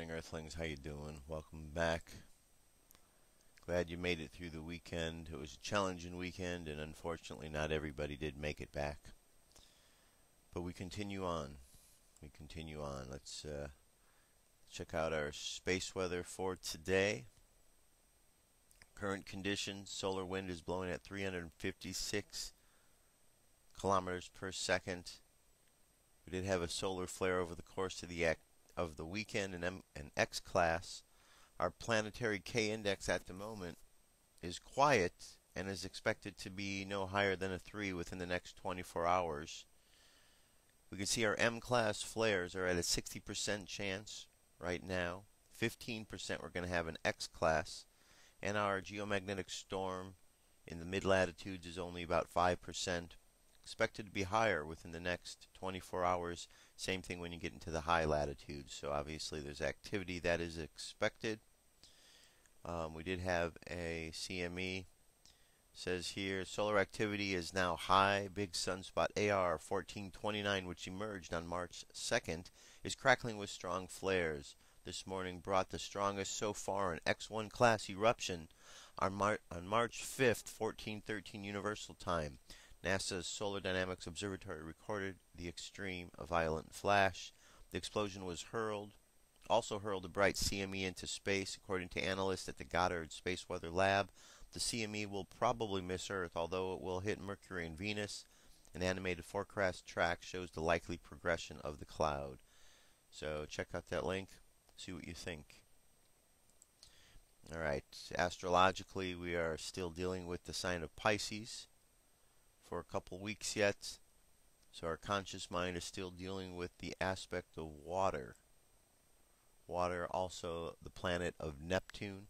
morning, Earthlings. How you doing? Welcome back. Glad you made it through the weekend. It was a challenging weekend, and unfortunately not everybody did make it back. But we continue on. Let's check out our space weather for today. Current conditions, solar wind is blowing at 356 kilometers per second. We did have a solar flare over the course of the weekend in an X class. Our planetary K index at the moment is quiet and is expected to be no higher than a 3 within the next 24 hours. We can see our M class flares are at a 60% chance right now. 15% we're going to have an X class. And our geomagnetic storm in the mid-latitudes is only about 5%. Expected to be higher within the next 24 hours. Same thing when you get into the high latitudes. So obviously there's activity that is expected. We did have a CME. Says here solar activity is now high. Big sunspot AR 1429, which emerged on March 2nd, is crackling with strong flares. This morning brought the strongest so far an X1 class eruption on March 5th, 1413 Universal Time. NASA's Solar Dynamics Observatory recorded the extreme violent flash. The explosion also hurled a bright CME into space. According to analysts at the Goddard Space Weather Lab, the CME will probably miss Earth, although it will hit Mercury and Venus. An animated forecast track shows the likely progression of the cloud. So check out that link, see what you think. Alright, astrologically we are still dealing with the sign of Pisces for a couple weeks yet. So our conscious mind is still dealing with the aspect of water. Water, also the planet of Neptune.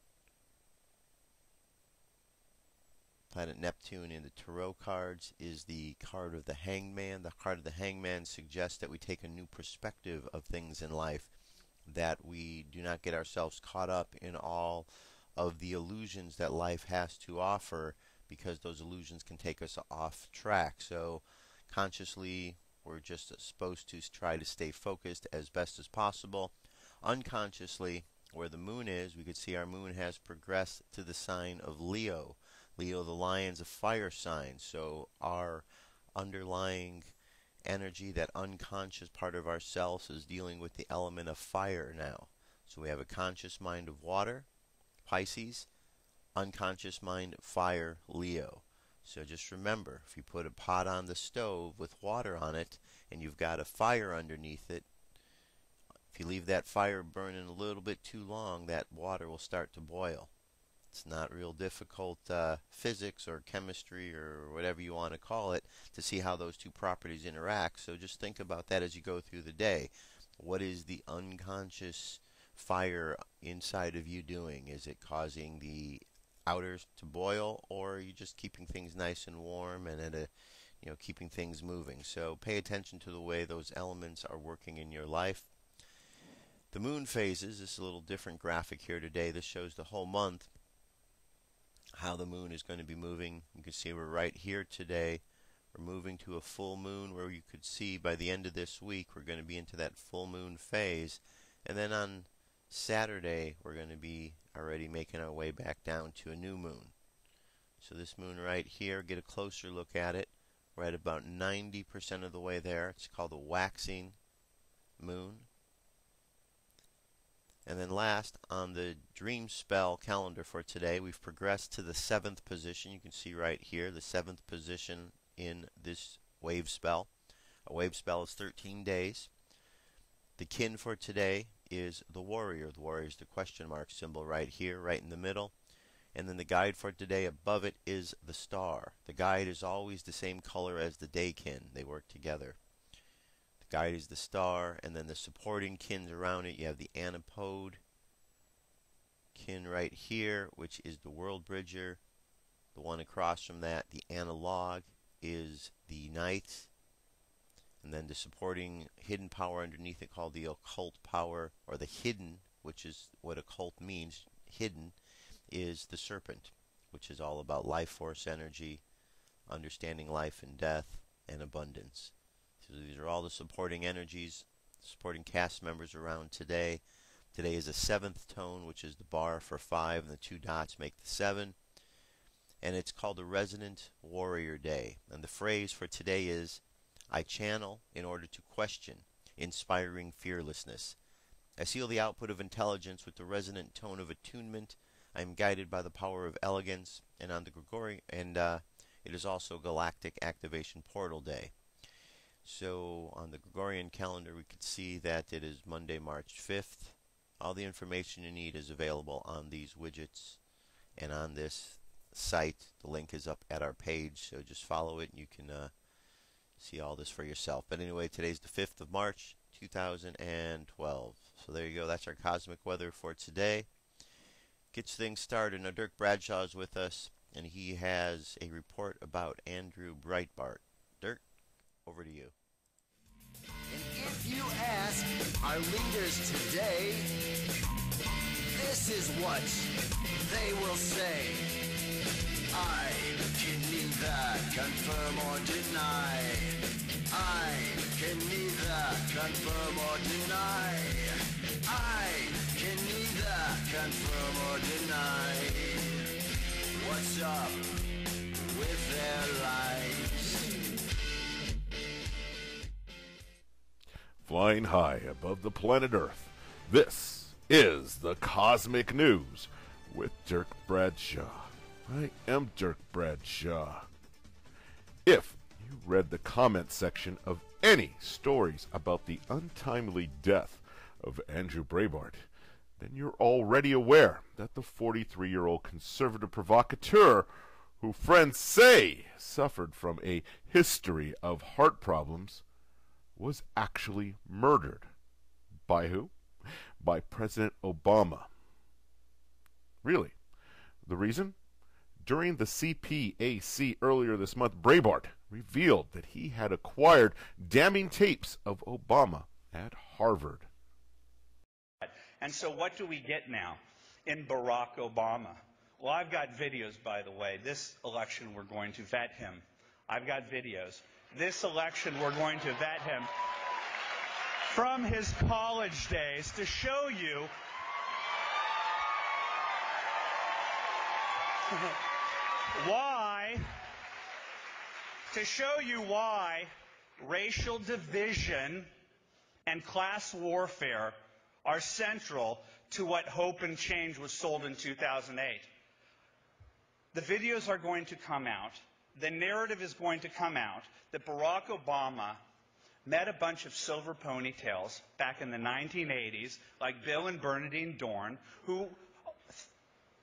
Planet Neptune in the tarot cards is the card of the Hangman. The card of the Hangman suggests that we take a new perspective of things in life, that we do not get ourselves caught up in all of the illusions that life has to offer, because those illusions can take us off track. So consciously we're just supposed to try to stay focused as best as possible. Unconsciously, where the moon is, we could see our moon has progressed to the sign of Leo. Leo the lion's a fire sign, so our underlying energy, that unconscious part of ourselves, is dealing with the element of fire now. So we have a conscious mind of water, Pisces, unconscious mind, fire, Leo. So just remember, if you put a pot on the stove with water on it and you've got a fire underneath it, if you leave that fire burning a little bit too long, that water will start to boil. It's not real difficult physics or chemistry or whatever you want to call it to see how those two properties interact. So just think about that as you go through the day. What is the unconscious fire inside of you doing? Is it causing the outers to boil, or are you just keeping things nice and warm and keeping things moving? So pay attention to the way those elements are working in your life. The moon phases, this is a little different graphic here today. This shows the whole month, how the moon is going to be moving. You can see we're right here today. We're moving to a full moon, where you could see by the end of this week we're going to be into that full moon phase. And then on Saturday we're going to be already making our way back down to a new moon. So this moon right here, get a closer look at it. We're at about 90% of the way there. It's called a waxing moon. And then last, on the Dreamspell calendar for today, we've progressed to the 7th position. You can see right here the 7th position in this wave spell. A wave spell is 13 days. The kin for today is the warrior. The warrior is the question mark symbol right here, right in the middle. And then the guide for today, above it, is the star. The guide is always the same color as the day kin. They work together. The guide is the star, and then the supporting kins around it. You have the antipode kin right here, which is the world bridger. The one across from that, the analog, is the knight. And then the supporting hidden power underneath it, called the occult power, or the hidden, which is what occult means, hidden, is the serpent, which is all about life force energy, understanding life and death, and abundance. So these are all the supporting energies, supporting cast members around today. Today is a 7th tone, which is the bar for 5, and the 2 dots make the 7. And it's called the Resonant Warrior Day. And the phrase for today is, I channel in order to question, inspiring fearlessness. I seal the output of intelligence with the resonant tone of attunement. I am guided by the power of elegance, and on the Gregorian, it is also Galactic Activation Portal Day. So on the Gregorian calendar, we could see that it is Monday, March 5th. All the information you need is available on these widgets and on this site. The link is up at our page, so just follow it and you can see all this for yourself. But anyway, today's the 5th of March, 2012. So there you go. That's our cosmic weather for today. Gets things started. Now, Dirk Bradshaw is with us, and he has a report about Andrew Breitbart. Dirk, over to you. And if you ask our leaders today, this is what they will say. I can neither confirm or deny. I can neither confirm or deny. I can neither confirm or deny. What's up with their lives? Flying high above the planet Earth, this is the Cosmic News with Dirk Bradshaw. I am Dirk Bradshaw. If you read the comment section of any stories about the untimely death of Andrew Breitbart, then you're already aware that the 43-year-old conservative provocateur, who friends say suffered from a history of heart problems, was actually murdered. By who? By President Obama. Really? The reason? During the CPAC earlier this month, Breitbart revealed that he had acquired damning tapes of Obama at Harvard. And so what do we get now in Barack Obama? Well, I've got videos, by the way. This election, we're going to vet him. I've got videos. This election, we're going to vet him from his college days to show you why racial division and class warfare are central to what Hope and Change was sold in 2008. The videos are going to come out. The narrative is going to come out that Barack Obama met a bunch of silver ponytails back in the 1980s, like Bill and Bernadine Dorn, who,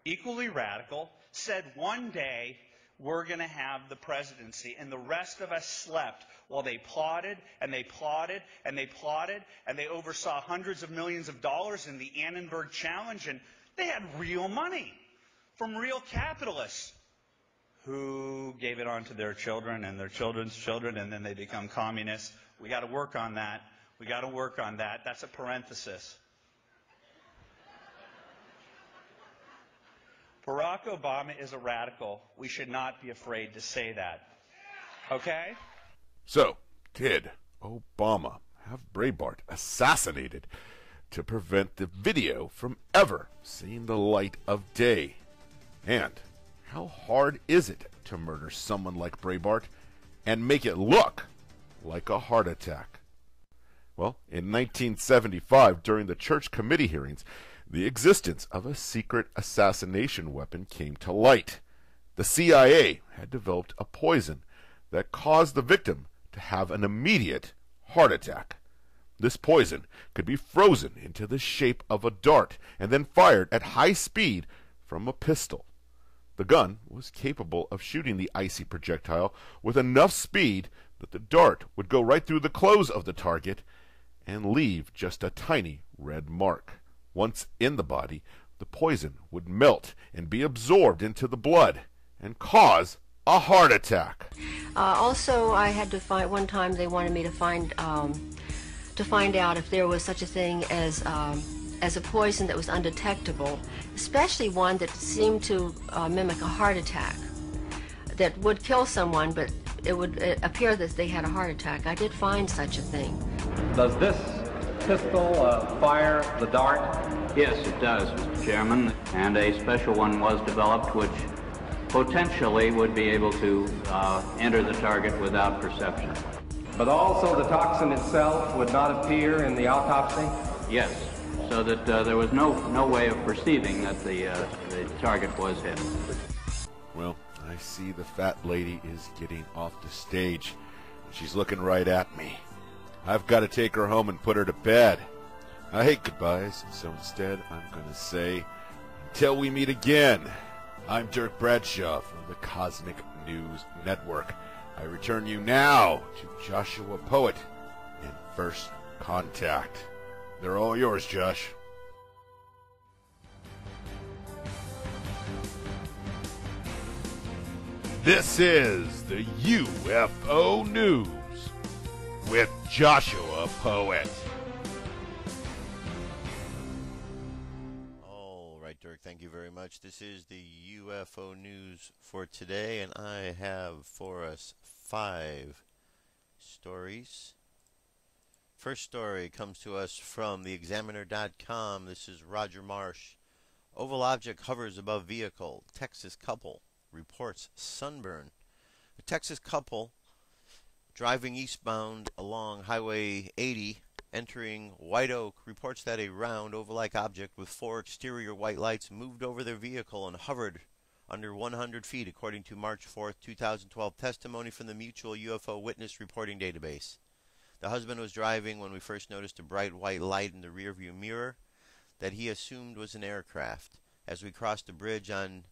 equally radical, said one day we're going to have the presidency, and the rest of us slept while they plotted and they plotted and they plotted, and they oversaw hundreds of millions of dollars in the Annenberg Challenge, and they had real money from real capitalists who gave it on to their children and their children's children, and then they become communists. We got to work on that. We got to work on that. That's a parenthesis. Barack Obama is a radical. We should not be afraid to say that. Okay? So, did Obama have Breitbart assassinated to prevent the video from ever seeing the light of day? And how hard is it to murder someone like Breitbart and make it look like a heart attack? Well, in 1975, during the church committee hearings, the existence of a secret assassination weapon came to light. The CIA had developed a poison that caused the victim to have an immediate heart attack. This poison could be frozen into the shape of a dart and then fired at high speed from a pistol. The gun was capable of shooting the icy projectile with enough speed that the dart would go right through the clothes of the target and leave just a tiny red mark. Once in the body, the poison would melt and be absorbed into the blood and cause a heart attack. Also, I had to find, one time they wanted me to find out if there was such a thing as a poison that was undetectable, especially one that seemed to mimic a heart attack, that would kill someone, but it would appear that they had a heart attack. I did find such a thing. Does this pistol fire the dart? Yes, it does, Mr. Chairman, and a special one was developed which potentially would be able to enter the target without perception. But also the toxin itself would not appear in the autopsy? Yes, so that there was no way of perceiving that the target was hit. Well, I see the fat lady is getting off the stage. She's looking right at me. I've got to take her home and put her to bed. I hate goodbyes, so instead I'm going to say, until we meet again. I'm Dirk Bradshaw from the Cosmic News Network. I return you now to Joshua Poet in First Contact. They're all yours, Josh. This is the UFO News with Joshua Poet. All right, Dirk, thank you very much. This is the UFO News for today, and I have for us 5 stories. First story comes to us from theexaminer.com. This is Roger Marsh. Oval object hovers above vehicle. Texas couple reports sunburn. A Texas couple driving eastbound along Highway 80, entering White Oak, reports that a round oval-like object with 4 exterior white lights moved over their vehicle and hovered under 100 feet, according to March 4th, 2012 testimony from the Mutual UFO Witness Reporting Database. The husband was driving when we first noticed a bright white light in the rearview mirror that he assumed was an aircraft. As we crossed the bridge on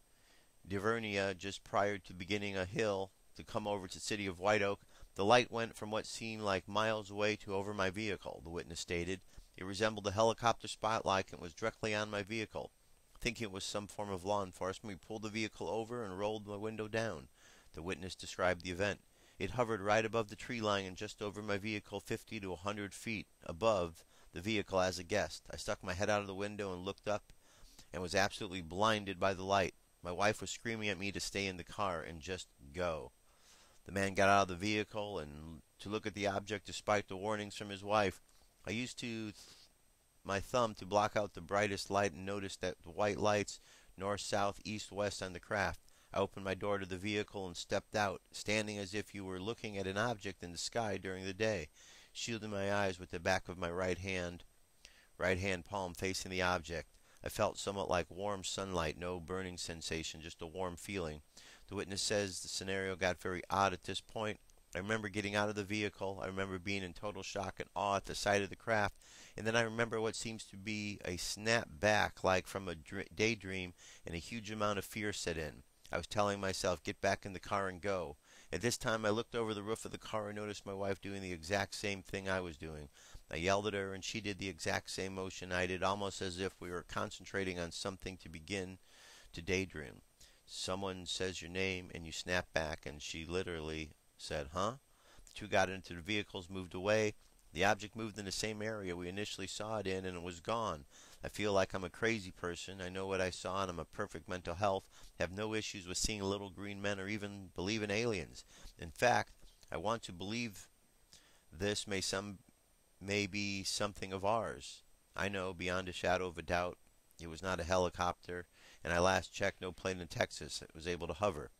Divernia just prior to beginning a hill to come over to the city of White Oak, the light went from what seemed like miles away to over my vehicle, the witness stated. It resembled a helicopter spotlight and was directly on my vehicle. Thinking it was some form of law enforcement, we pulled the vehicle over and rolled my window down. The witness described the event. It hovered right above the tree line and just over my vehicle, 50 to 100 feet above the vehicle as a guest. I stuck my head out of the window and looked up and was absolutely blinded by the light. My wife was screaming at me to stay in the car and just go. The man got out of the vehicle and to look at the object despite the warnings from his wife. I used my thumb to block out the brightest light and noticed that the white lights north, south, east, west on the craft. I opened my door to the vehicle and stepped out, standing as if you were looking at an object in the sky during the day, shielding my eyes with the back of my right hand palm facing the object. I felt somewhat like warm sunlight, no burning sensation, just a warm feeling. The witness says the scenario got very odd at this point. I remember getting out of the vehicle. I remember being in total shock and awe at the sight of the craft. And then I remember what seems to be a snap back, like from a daydream, and a huge amount of fear set in. I was telling myself, get back in the car and go. At this time, I looked over the roof of the car and noticed my wife doing the exact same thing I was doing. I yelled at her, and she did the exact same motion I did, almost as if we were concentrating on something to begin to daydream. Someone says your name, and you snap back, and she literally said, huh? The two got into the vehicles, moved away. The object moved in the same area we initially saw it in, and it was gone. I feel like I'm a crazy person. I know what I saw, and I'm a perfect mental health. Have no issues with seeing little green men or even believe in aliens. In fact, I want to believe this may be something of ours. I know, beyond a shadow of a doubt, it was not a helicopter, and I last checked, no plane in Texas that was able to hover.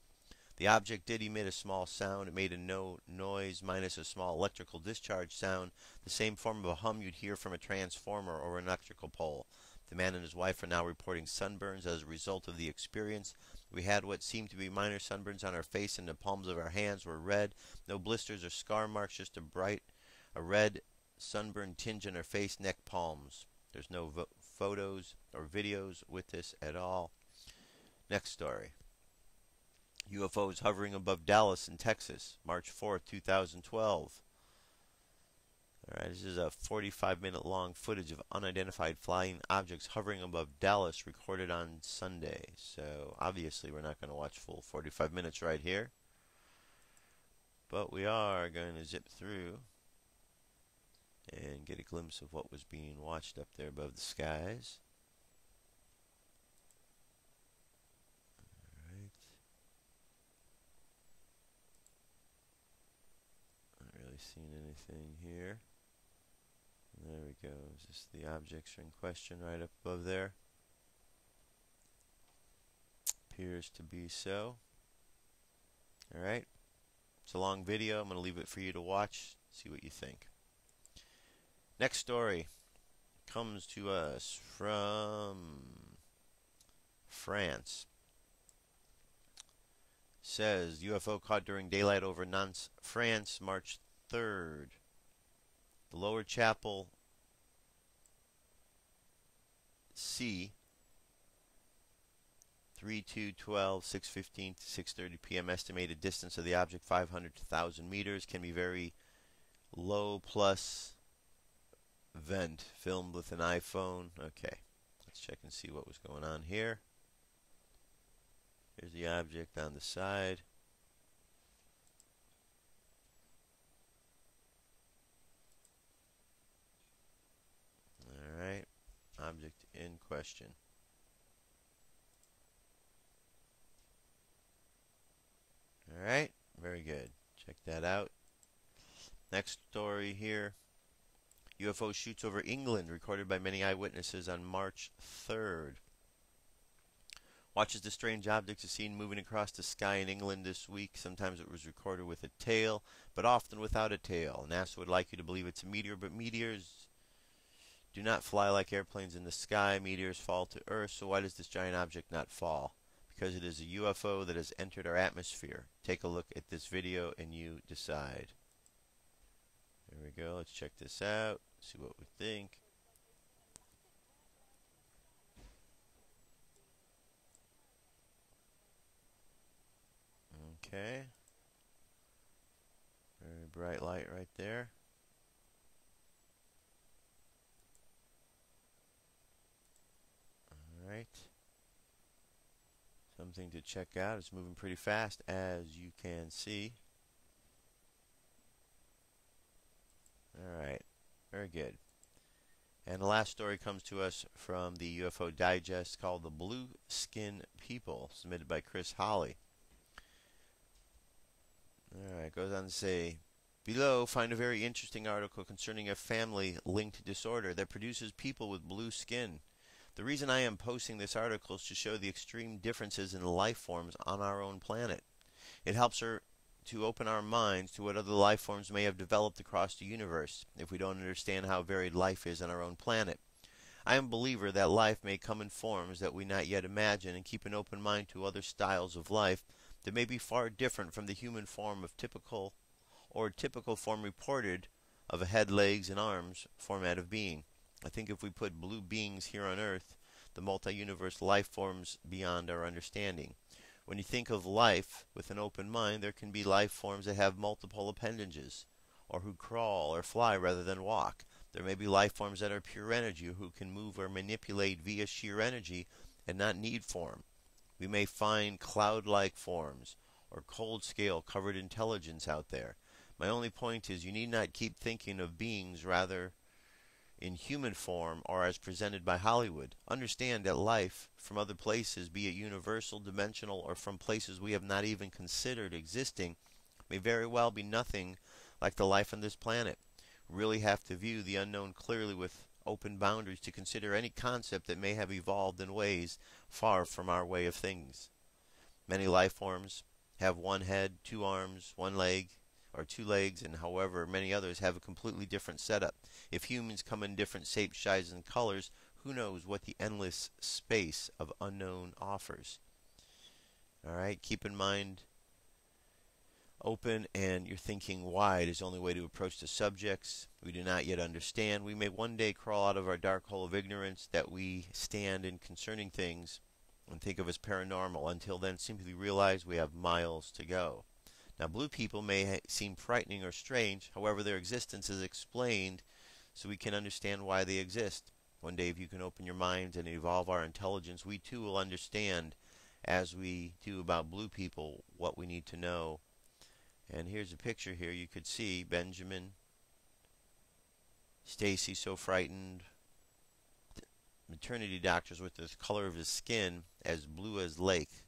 The object did emit a small sound. It made a no noise minus a small electrical discharge sound, the same form of a hum you'd hear from a transformer or an electrical pole. The man and his wife are now reporting sunburns as a result of the experience. We had what seemed to be minor sunburns on our face, and the palms of our hands were red. No blisters or scar marks, just a red sunburn tinge on our face, neck, palms. There's no photos or videos with this at all. Next story. UFOs hovering above Dallas in Texas, March 4th, 2012. Alright, this is a 45-minute long footage of unidentified flying objects hovering above Dallas recorded on Sunday. So, obviously, we're not going to watch full 45 minutes right here. But we are going to zip through and get a glimpse of what was being watched up there above the skies. Alright. Not really seeing anything here. There we go. Is this the objects are in question right up above there? Appears to be so. Alright. It's a long video. I'm going to leave it for you to watch. See what you think. Next story comes to us from France. Says UFO caught during daylight over Nantes, France, March 3rd. The Lower Chapel C 3212 6:15 to 6:30 p.m. Estimated distance of the object 500 to 1,000 meters. Can be very low plus vent. Filmed with an iPhone. Okay, let's check and see what was going on here. Here's the object on the side. Alright, object in question. Alright, very good. Check that out. Next story here. UFO shoots over England, recorded by many eyewitnesses on March 3rd. Watches the strange object is seen moving across the sky in England this week. Sometimes it was recorded with a tail, but often without a tail. NASA would like you to believe it's a meteor, but meteors do not fly like airplanes in the sky. Meteors fall to Earth, so why does this giant object not fall? Because it is a UFO that has entered our atmosphere. Take a look at this video and you decide. There we go. Let's check this out. See what we think. Okay. Very bright light right there. Alright. Something to check out. It's moving pretty fast, as you can see. Alright. Very good. And the last story comes to us from the UFO Digest, called The Blue Skin People, submitted by Chris Holly. Alright, goes on to say, below, find a very interesting article concerning a family-linked disorder that produces people with blue skin. The reason I am posting this article is to show the extreme differences in life forms on our own planet. It helps her to open our minds to what other life forms may have developed across the universe, if we don't understand how varied life is on our own planet. I am a believer that life may come in forms that we not yet imagine, and keep an open mind to other styles of life that may be far different from the human form of typical form reported of a head, legs, and arms format of being. I think if we put blue beings here on Earth, the multi-universe life forms beyond our understanding. When you think of life with an open mind, there can be life forms that have multiple appendages, or who crawl or fly rather than walk. There may be life forms that are pure energy, who can move or manipulate via sheer energy and not need form. We may find cloud-like forms or cold-scale covered intelligence out there. My only point is you need not keep thinking of beings rather in human form or as presented by Hollywood. Understand that life from other places, be it universal, dimensional, or from places we have not even considered existing, may very well be nothing like the life on this planet. We really have to view the unknown clearly with open boundaries to consider any concept that may have evolved in ways far from our way of things. Many life forms have one head, two arms, one leg, or two legs, and however many others have a completely different setup. If humans come in different shapes, sizes, and colors, who knows what the endless space of unknown offers. Alright, keep in mind, open and your thinking wide is the only way to approach the subjects we do not yet understand. We may one day crawl out of our dark hole of ignorance that we stand in concerning things and think of as paranormal. Until then, simply realize we have miles to go. Now, blue people may seem frightening or strange, however their existence is explained so we can understand why they exist. One day, if you can open your minds and evolve our intelligence, we too will understand, as we do about blue people, what we need to know. And here's a picture here. You could see Benjamin, Stacy, so frightened. Maternity doctors with the color of his skin as blue as lake.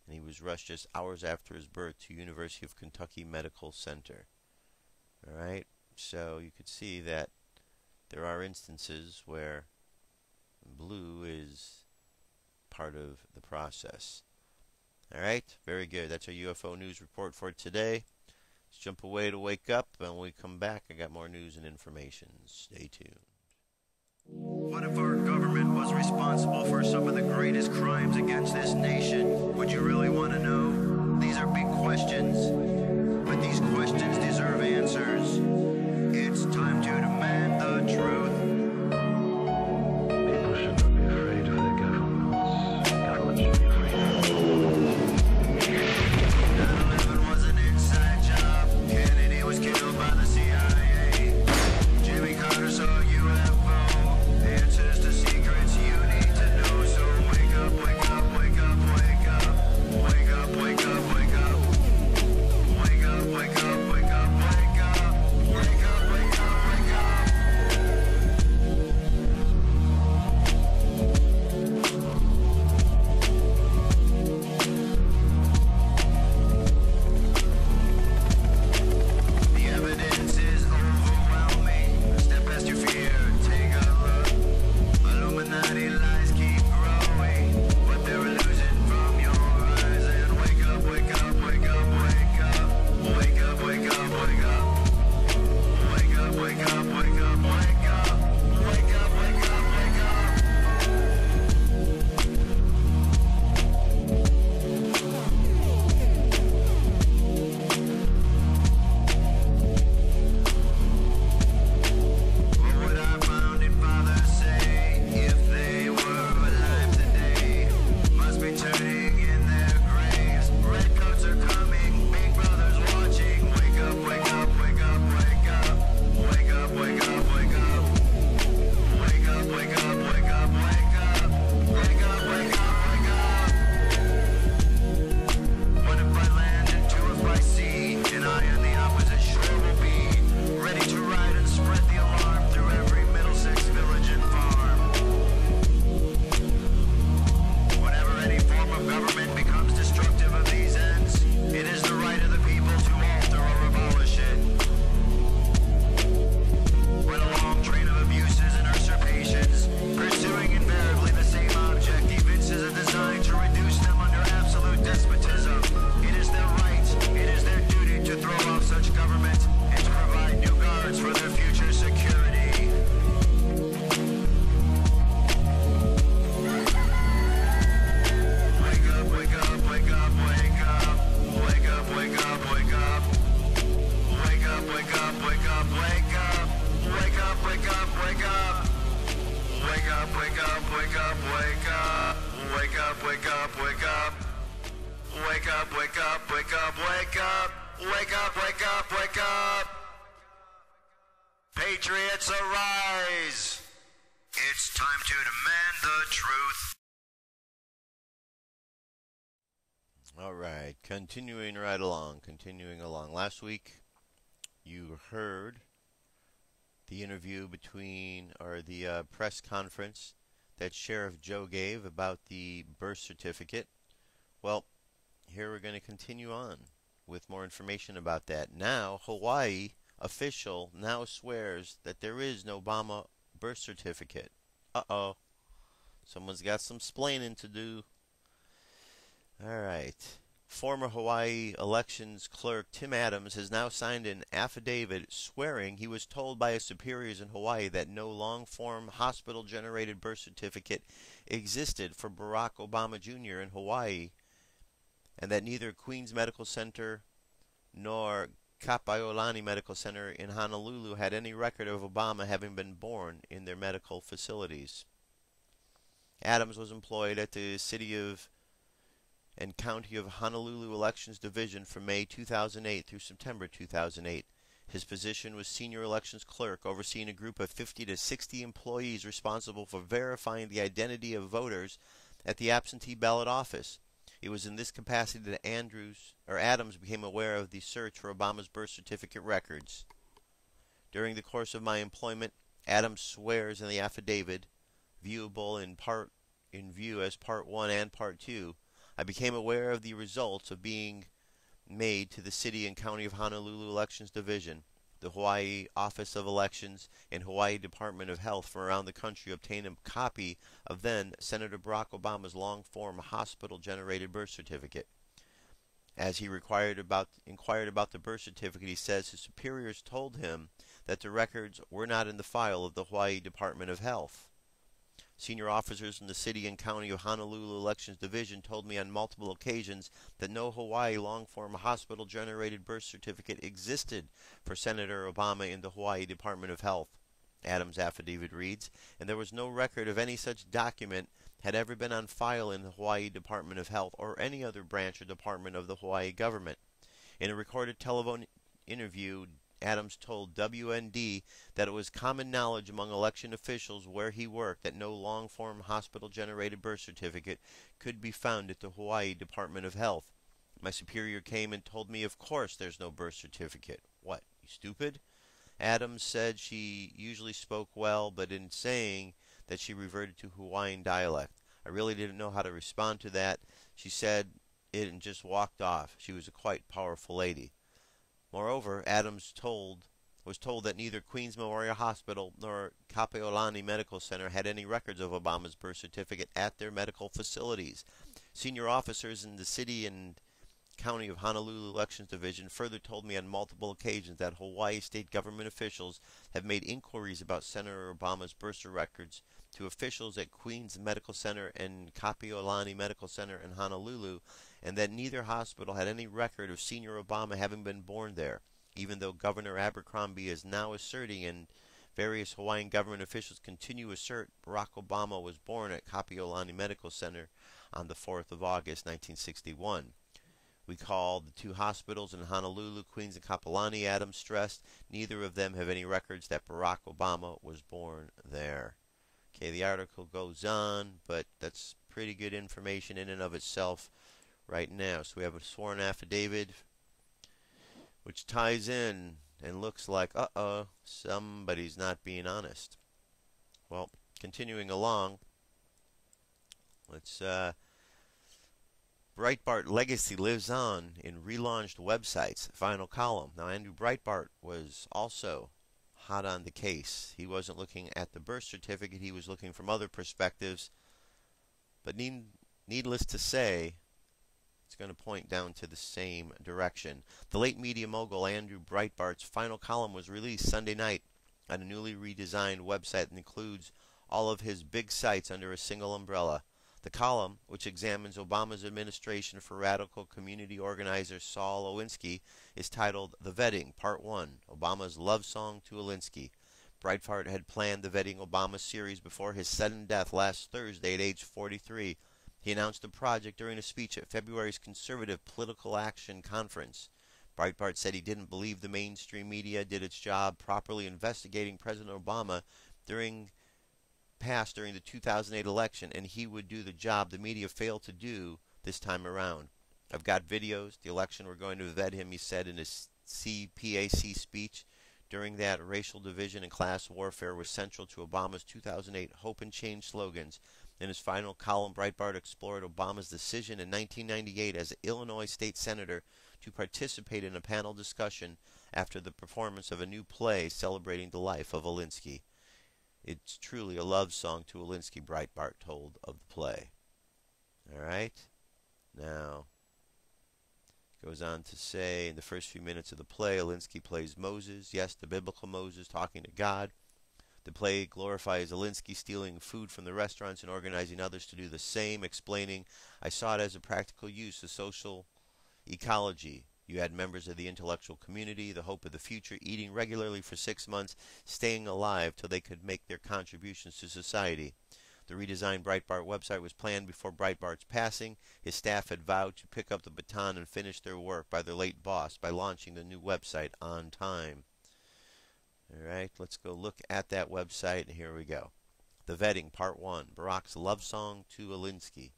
And he was rushed just hours after his birth to University of Kentucky Medical Center. Alright, so you could see that there are instances where blue is part of the process. Alright, very good. That's our UFO news report for today. Let's jump away to wake up, and when we come back, I got more news and information. Stay tuned. What if our government was responsible for some of the greatest crimes against this nation? Would you really want to know? These are big questions, but these questions deserve answers. It's time to demand the truth. People should not be afraid of their governments. Governments should be afraid. 9/11 was an inside job. Kennedy was killed by the CIA. Jimmy Carter saw UFO. Answers to secrets you need to know. So wake up, wake up, wake up, wake up. Wake up, wake up, wake up. Wake up, wake up, wake up, wake up. Wake up, wake up, wake up. The evidence is overwhelming. Step past your fear, take a look. Illuminati lies keep growing, but they're illusion from your eyes. And wake up, wake up, wake up, wake up. Wake up, wake up, wake up. Wake up, wake up, wake up, wake up. Wake up, wake up, wake up. What would our founding fathers say if they were alive today? Must be turning in their graves. Redcoats are coming, Big Brother's watching. Wake up, wake up, wake up, wake up. Wake up, wake up, wake up. Wake up, wake up, wake up, wake up. Wake up, wake up, wake up. What if I land and two if I see? And I on the opposite shore will be ready to ride and spread the alarm through every Middlesex village and farm. Whenever any form of government becomes destructive of these ends, it is the right of the people to alter or abolish it. When a long train of abuses and usurpations, pursuing invariably the same object, evinces a design to reduce them under absolute despotism, it is their right, it is their duty to throw off such government and to provide new guards for their future security. Wake up, wake up, wake up, wake up. Wake up, wake up, wake up. Wake up, wake up, wake up, wake up. Wake up, wake up, wake up. Wake up, wake up, wake up, wake up. Wake up, wake up, wake up. Wake up, wake up, wake up, wake up. Wake up, wake up, wake up. Patriots arise. It's time to demand the truth. All right, continuing along. Last week, you heard the interview the press conference that Sheriff Joe gave about the birth certificate. Well, here we're going to continue on with more information about that. Now, Hawaii official now swears that there is no Obama birth certificate. Uh-oh. Someone's got some splaining to do. Alright. Former Hawaii elections clerk Tim Adams has now signed an affidavit swearing he was told by his superiors in Hawaii that no long-form hospital-generated birth certificate existed for Barack Obama Jr. in Hawaii, and that neither Queens Medical Center nor Kapaolani Medical Center in Honolulu had any record of Obama having been born in their medical facilities. Adams was employed at the City of and County of Honolulu Elections Division from May 2008 through September 2008. His position was Senior Elections Clerk, overseeing a group of 50 to 60 employees responsible for verifying the identity of voters at the absentee ballot office. It was in this capacity that Adams became aware of the search for Obama's birth certificate records. During the course of my employment, Adams swears in the affidavit, viewable in view as Part 1 and Part 2, I became aware of the results of being made to the City and County of Honolulu Elections Division. the Hawaii Office of Elections and Hawaii Department of Health from around the country obtained a copy of then Senator Barack Obama's long-form hospital-generated birth certificate. As he inquired about the birth certificate, he says his superiors told him that the records were not in the file of the Hawaii Department of Health. Senior officers in the City and County of Honolulu Elections Division told me on multiple occasions that no Hawaii long-form hospital-generated birth certificate existed for Senator Obama in the Hawaii Department of Health. Adams' affidavit reads, and there was no record of any such document had ever been on file in the Hawaii Department of Health or any other branch or department of the Hawaii government. In a recorded telephone interview, Adams told WND that it was common knowledge among election officials where he worked that no long-form hospital-generated birth certificate could be found at the Hawaii Department of Health. My superior came and told me, of course there's no birth certificate. What, you stupid? Adams said she usually spoke well, but in saying that she reverted to Hawaiian dialect. I really didn't know how to respond to that. She said it and just walked off. She was a quite powerful lady. Moreover, Adams was told that neither Queens Memorial Hospital nor Kapeolani Medical Center had any records of Obama's birth certificate at their medical facilities. Senior officers in the City and County of Honolulu Elections Division further told me on multiple occasions that Hawaii state government officials have made inquiries about Senator Obama's birth records to officials at Queens Medical Center and Kapeolani Medical Center in Honolulu, and that neither hospital had any record of Senior Obama having been born there, even though Governor Abercrombie is now asserting and various Hawaiian government officials continue to assert Barack Obama was born at Kapeolani Medical Center on the 4th of August, 1961. We called the two hospitals in Honolulu, Queens, and Kapeolani. Adams stressed neither of them have any records that Barack Obama was born there. Okay, the article goes on, but that's pretty good information in and of itself right now. So we have a sworn affidavit which ties in and looks like, somebody's not being honest. Well, continuing along, let's Breitbart legacy lives on in relaunched websites. Final column. Now, Andrew Breitbart was also hot on the case. He wasn't looking at the birth certificate. He was looking from other perspectives. But needless to say, it's going to point down to the same direction. The late media mogul Andrew Breitbart's final column was released Sunday night on a newly redesigned website that includes all of his big sites under a single umbrella. The column, which examines Obama's administration for radical community organizer Saul Alinsky, is titled The Vetting, Part 1, Obama's Love Song to Alinsky. Breitbart had planned the Vetting Obama series before his sudden death last Thursday at age 43. He announced the project during a speech at February's Conservative Political Action Conference. Breitbart said he didn't believe the mainstream media did its job properly investigating President Obama during the 2008 election, and he would do the job the media failed to do this time around. I've got videos. The election, we're going to vet him, he said in his CPAC speech. During that, racial division and class warfare was central to Obama's 2008 Hope and Change slogans. In his final column, Breitbart explored Obama's decision in 1998 as an Illinois state senator to participate in a panel discussion after the performance of a new play celebrating the life of Alinsky. It's truly a love song to Alinsky, Breitbart told of the play. All right? Now, goes on to say, in the first few minutes of the play, Alinsky plays Moses, yes, the biblical Moses talking to God. The play glorifies Alinsky stealing food from the restaurants and organizing others to do the same, explaining, I saw it as a practical use of social ecology. You had members of the intellectual community, the hope of the future, eating regularly for 6 months, staying alive till they could make their contributions to society. The redesigned Breitbart website was planned before Breitbart's passing. His staff had vowed to pick up the baton and finish their work by their late boss by launching the new website on time. All right, let's go look at that website, and here we go. The Vetting, Part 1, Barack's Love Song to Alinsky.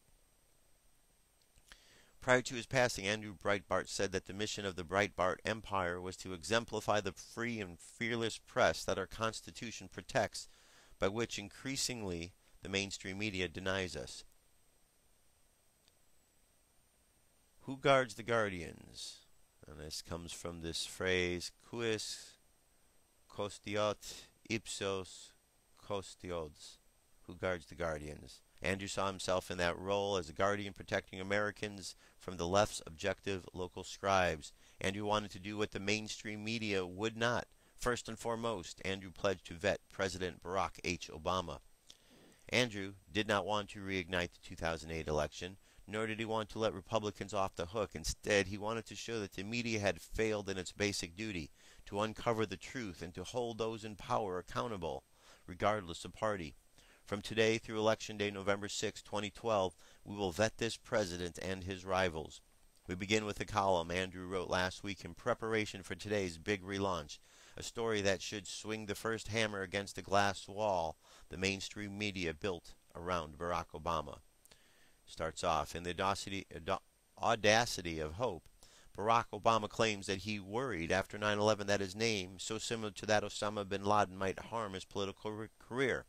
Prior to his passing, Andrew Breitbart said that the mission of the Breitbart empire was to exemplify the free and fearless press that our Constitution protects, by which increasingly the mainstream media denies us. Who guards the guardians? And this comes from this phrase, quis Costiot ipsos custiodes, who guards the guardians. Andrew saw himself in that role as a guardian protecting Americans from the left's objective local scribes. Andrew wanted to do what the mainstream media would not. First and foremost, Andrew pledged to vet President Barack H. Obama. Andrew did not want to reignite the 2008 election, nor did he want to let Republicans off the hook. Instead, he wanted to show that the media had failed in its basic duty, to uncover the truth and to hold those in power accountable, regardless of party. From today through Election Day, November 6, 2012, we will vet this president and his rivals. We begin with a column Andrew wrote last week in preparation for today's big relaunch, a story that should swing the first hammer against the glass wall the mainstream media built around Barack Obama. Starts off, in the audacity of hope, Barack Obama claims that he worried after 9/11 that his name, so similar to that of Osama bin Laden, might harm his political career.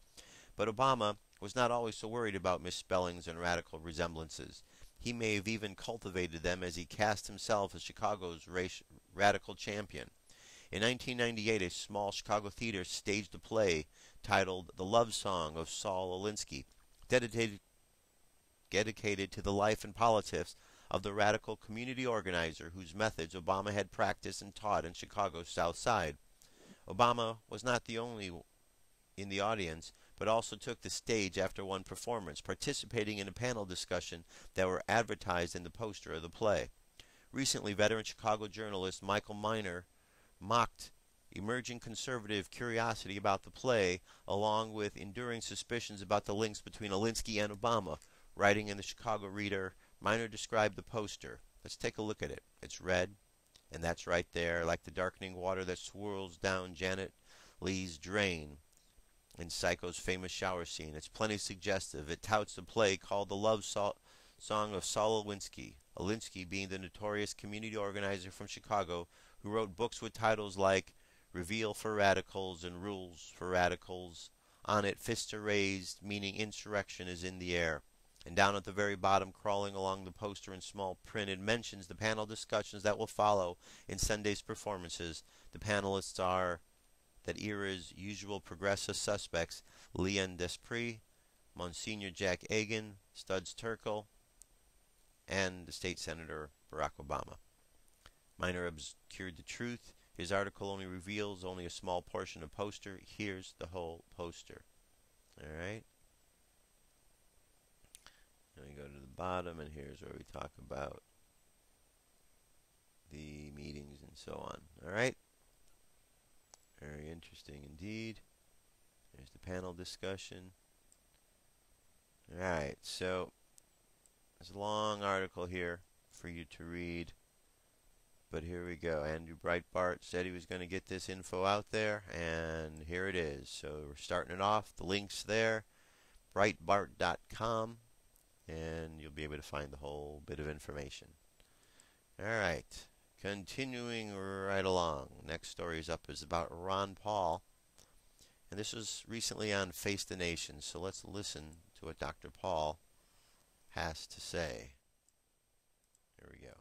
But Obama was not always so worried about misspellings and radical resemblances. He may have even cultivated them as he cast himself as Chicago's radical champion. In 1998, a small Chicago theater staged a play titled The Love Song of Saul Alinsky, dedicated to the life and politics of the radical community organizer whose methods Obama had practiced and taught in Chicago's South Side. Obama was not the only in the audience, but also took the stage after one performance, participating in a panel discussion that were advertised in the poster of the play. Recently, veteran Chicago journalist Michael Miner mocked emerging conservative curiosity about the play, along with enduring suspicions about the links between Alinsky and Obama. Writing in the Chicago Reader, Miner described the poster. Let's take a look at it. It's red, and that's right there, like the darkening water that swirls down Janet Leigh's drain in Psycho's famous shower scene. It's plenty suggestive. It touts the play called The Love Song of Saul Alinsky. Alinsky being the notorious community organizer from Chicago who wrote books with titles like Reveal for Radicals and Rules for Radicals. On it, fists are raised, meaning insurrection is in the air. And down at the very bottom, crawling along the poster in small print, it mentions the panel discussions that will follow in Sunday's performances. The panelists are that era's usual progressive suspects, Leon Desprez, Monsignor Jack Agin, Studs Terkel, and the state senator Barack Obama. Miner obscured the truth. His article only reveals only a small portion of the poster. Here's the whole poster. Alright? Then we go to the bottom, and here's where we talk about the meetings and so on. Alright? Very interesting indeed. There's the panel discussion. Alright, so there's a long article here for you to read. But here we go. Andrew Breitbart said he was going to get this info out there, and here it is. So we're starting it off. The link's there, Breitbart.com, and you'll be able to find the whole bit of information. Alright. Continuing right along, next story is up is about Ron Paul, and this was recently on Face the Nation, so let's listen to what Dr. Paul has to say. Here we go.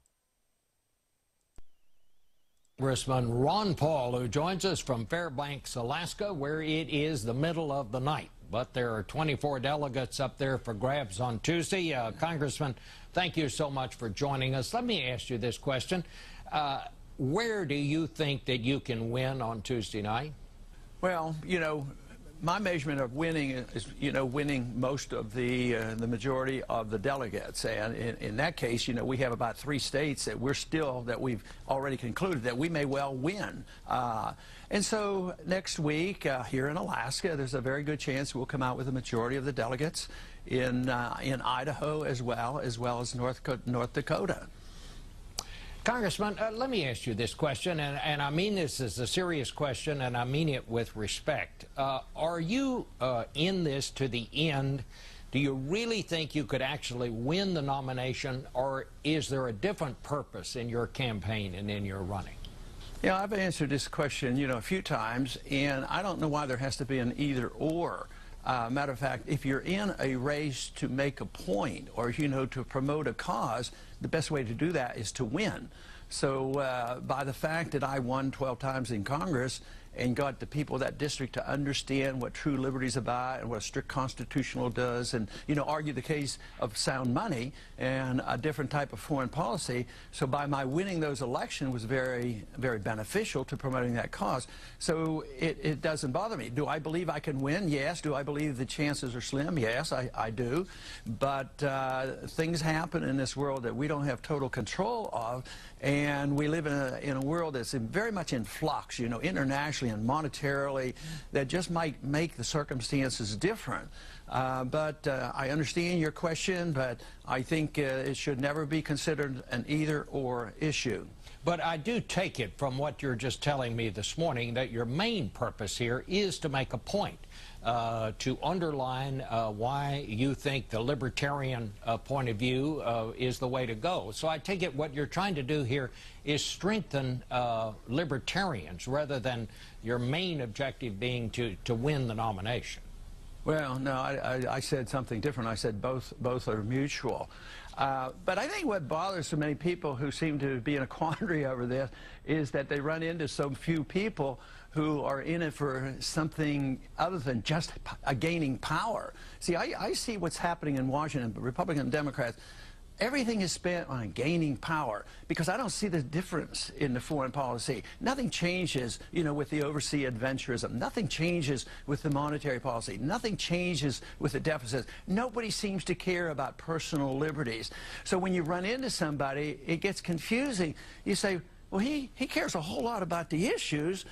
Congressman Ron Paul, who joins us from Fairbanks, Alaska, where it is the middle of the night. But there are 24 delegates up there for grabs on Tuesday. Congressman, thank you so much for joining us. Let me ask you this question. Where do you think that you can win on Tuesday night? Well, you know, my measurement of winning is, you know, winning most of the majority of the delegates. And in that case, you know, we have about 3 states that we've already concluded that we may well win. And so next week here in Alaska, there's a very good chance we'll come out with a majority of the delegates in Idaho as well as North Dakota. Congressman, let me ask you this question, and I mean this as a serious question, and I mean it with respect. Are you in this to the end? Do you really think you could actually win the nomination, or is there a different purpose in your campaign and in your running? Yeah, I've answered this question, you know, a few times, and I don't know why there has to be an either or. Matter of fact, if you're in a race to make a point or, you know, to promote a cause, the best way to do that is to win. So by the fact that I won 12 times in Congress and got the people of that district to understand what true liberty is about and what a strict constitutional does, and, you know, argue the case of sound money and a different type of foreign policy. So by my winning those elections was very, very beneficial to promoting that cause. So it doesn't bother me. Do I believe I can win? Yes. Do I believe the chances are slim? Yes, I do. But things happen in this world that we don't have total control of, and we live in a world that's very much in flux, you know, internationally and monetarily, that just might make the circumstances different. But I understand your question, but I think it should never be considered an either-or issue. But I do take it from what you're just telling me this morning that your main purpose here is to make a point, to underline why you think the libertarian point of view is the way to go. So I take it what you're trying to do here is strengthen libertarians rather than your main objective being to win the nomination. Well, no, I said something different. I said both are mutual. But I think what bothers so many people who seem to be in a quandary over this is that they run into so few people who are in it for something other than just gaining power. See, I see what's happening in Washington, Republicans and Democrats. Everything is spent on gaining power, because I don't see the difference in the foreign policy. Nothing changes, you know, with the overseas adventurism. Nothing changes with the monetary policy. Nothing changes with the deficits. Nobody seems to care about personal liberties. So when you run into somebody, it gets confusing. You say, well, he cares a whole lot about the issues.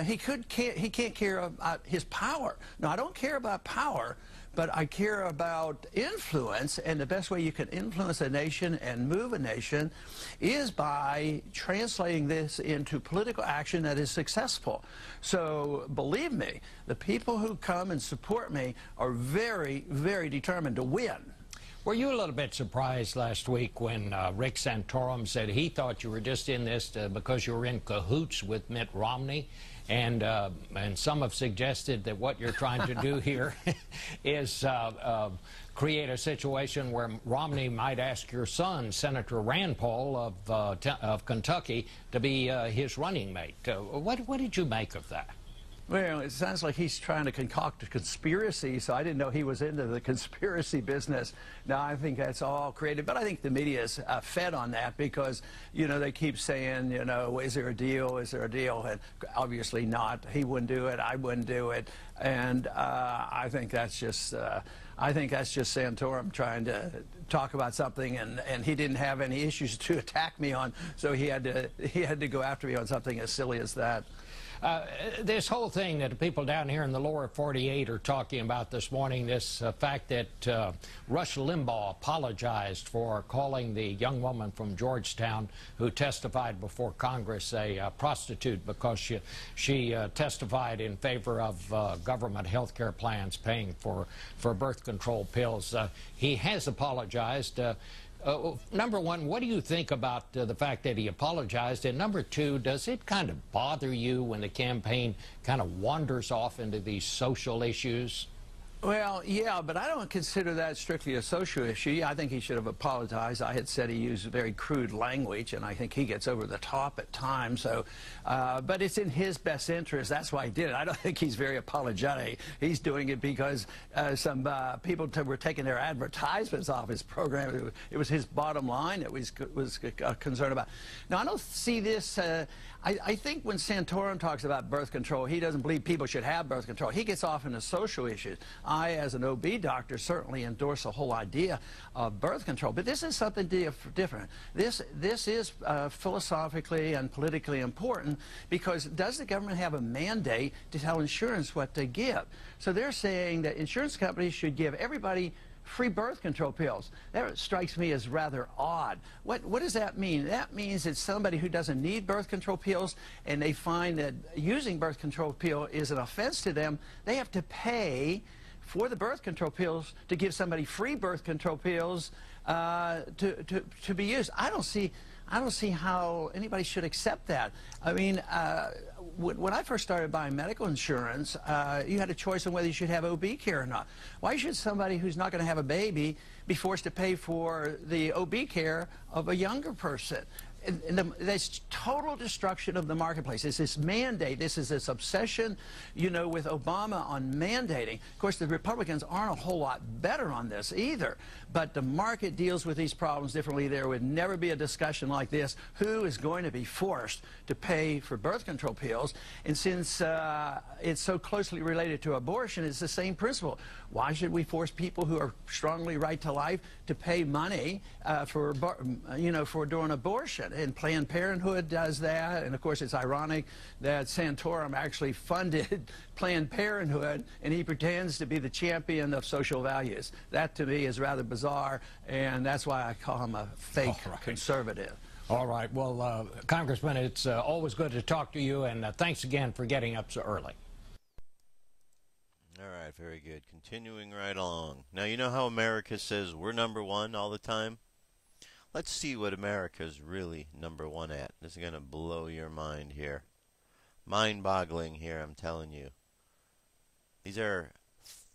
He can't care about his power. No, I don't care about power, but I care about influence, and the best way you can influence a nation and move a nation is by translating this into political action that is successful. So believe me, the people who come and support me are very, very determined to win. Were you a little bit surprised last week when Rick Santorum said he thought you were just in this because you were in cahoots with Mitt Romney? And some have suggested that what you're trying to do here is create a situation where Romney might ask your son, Senator Rand Paul of Kentucky, to be his running mate. What did you make of that? Well, it sounds like he's trying to concoct a conspiracy, so I didn't know he was into the conspiracy business. Now, I think that's all created, but I think the media is fed on that because, you know, they keep saying, you know, is there a deal, is there a deal? And obviously not. He wouldn't do it, I wouldn't do it. And I think that's just Santorum trying to talk about something, and he didn't have any issues to attack me on, so he had to go after me on something as silly as that. This whole thing that the people down here in the lower 48 are talking about this morning, this fact that Rush Limbaugh apologized for calling the young woman from Georgetown who testified before Congress a prostitute because she testified in favor of government health care plans paying for birth control pills. He has apologized. Number one, what do you think about the fact that he apologized? And number two, does it kind of bother you when the campaign kind of wanders off into these social issues? Well, yeah, but I don't consider that strictly a social issue. Yeah, I think he should have apologized. I had said he used very crude language, and I think he gets over the top at times. So, but it's in his best interest. That's why he did it. I don't think he's very apologetic. He's doing it because some people were taking their advertisements off his program. It was his bottom line that was concerned about. Now, I don't see this. I think when Santorum talks about birth control, he doesn't believe people should have birth control. He gets off into social issues. I, as an OB doctor, certainly endorse the whole idea of birth control. But this is something different. This is philosophically and politically important because does the government have a mandate to tell insurance what to give? So they're saying that insurance companies should give everybody free birth control pills. That strikes me as rather odd. What does that mean? That means that somebody who doesn't need birth control pills and they find that using birth control pill is an offense to them, they have to pay for the birth control pills to give somebody free birth control pills to be used. I don't see how anybody should accept that. I mean, when I first started buying medical insurance, you had a choice on whether you should have OB care or not. Why should somebody who's not going to have a baby be forced to pay for the OB care of a younger person? There's total destruction of the marketplace. It's this mandate. This is this obsession, you know, with Obama on mandating. Of course, the Republicans aren't a whole lot better on this either. But the market deals with these problems differently. There would never be a discussion like this. Who is going to be forced to pay for birth control pills? And since it's so closely related to abortion, it's the same principle. Why should we force people who are strongly right to life to pay money for doing abortion? And Planned Parenthood does that. And of course, it's ironic that Santorum actually funded Planned Parenthood, and he pretends to be the champion of social values. That, to me, is rather bizarre, and that's why I call him a fake conservative. All right. Well, Congressman, it's always good to talk to you, and thanks again for getting up so early. All right, very good. Continuing right along. Now, you know how America says we're number one all the time? Let's see what America's really number one at. This is going to blow your mind here. Mind-boggling here, I'm telling you. These are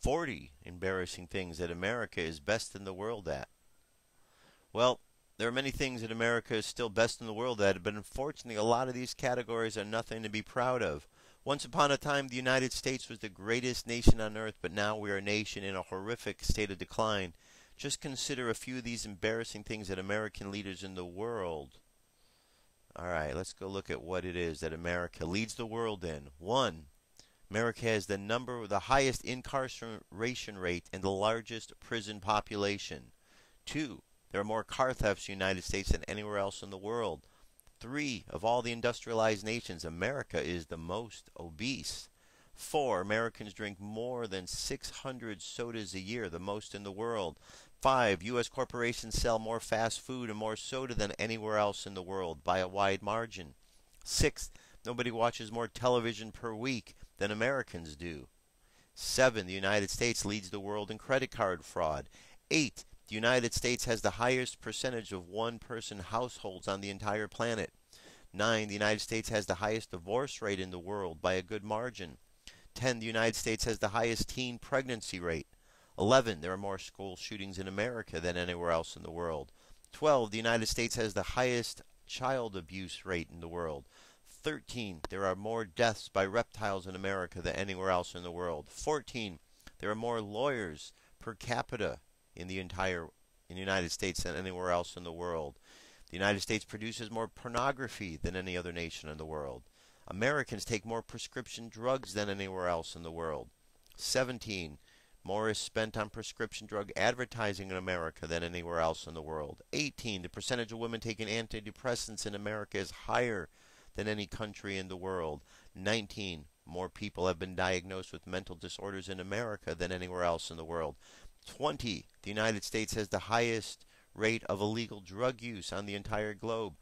40 embarrassing things that America is best in the world at. Well, there are many things that America is still best in the world at, but unfortunately a lot of these categories are nothing to be proud of. Once upon a time, the United States was the greatest nation on earth, but now we are a nation in a horrific state of decline. Just consider a few of these embarrassing things that American leaders in the world. All right, let's go look at what it is that America leads the world in. 1. America has the highest incarceration rate and the largest prison population. 2. There are more car thefts in the United States than anywhere else in the world. 3. Of all the industrialized nations, America is the most obese. 4. Americans drink more than 600 sodas a year, the most in the world. 5. U.S. corporations sell more fast food and more soda than anywhere else in the world by a wide margin. 6. Nobody watches more television per week than Americans do. 7. The United States leads the world in credit card fraud. 8. The United States has the highest percentage of one-person households on the entire planet. 9. The United States has the highest divorce rate in the world by a good margin. 10. The United States has the highest teen pregnancy rate. 11. There are more school shootings in America than anywhere else in the world. 12. The United States has the highest child abuse rate in the world. 13. There are more deaths by reptiles in America than anywhere else in the world. 14. There are more lawyers per capita in the United States than anywhere else in the world. The United States produces more pornography than any other nation in the world. Americans take more prescription drugs than anywhere else in the world. 17. More is spent on prescription drug advertising in America than anywhere else in the world. 18. The percentage of women taking antidepressants in America is higher than any country in the world. 19. More people have been diagnosed with mental disorders in America than anywhere else in the world. 20. The United States has the highest rate of illegal drug use on the entire globe.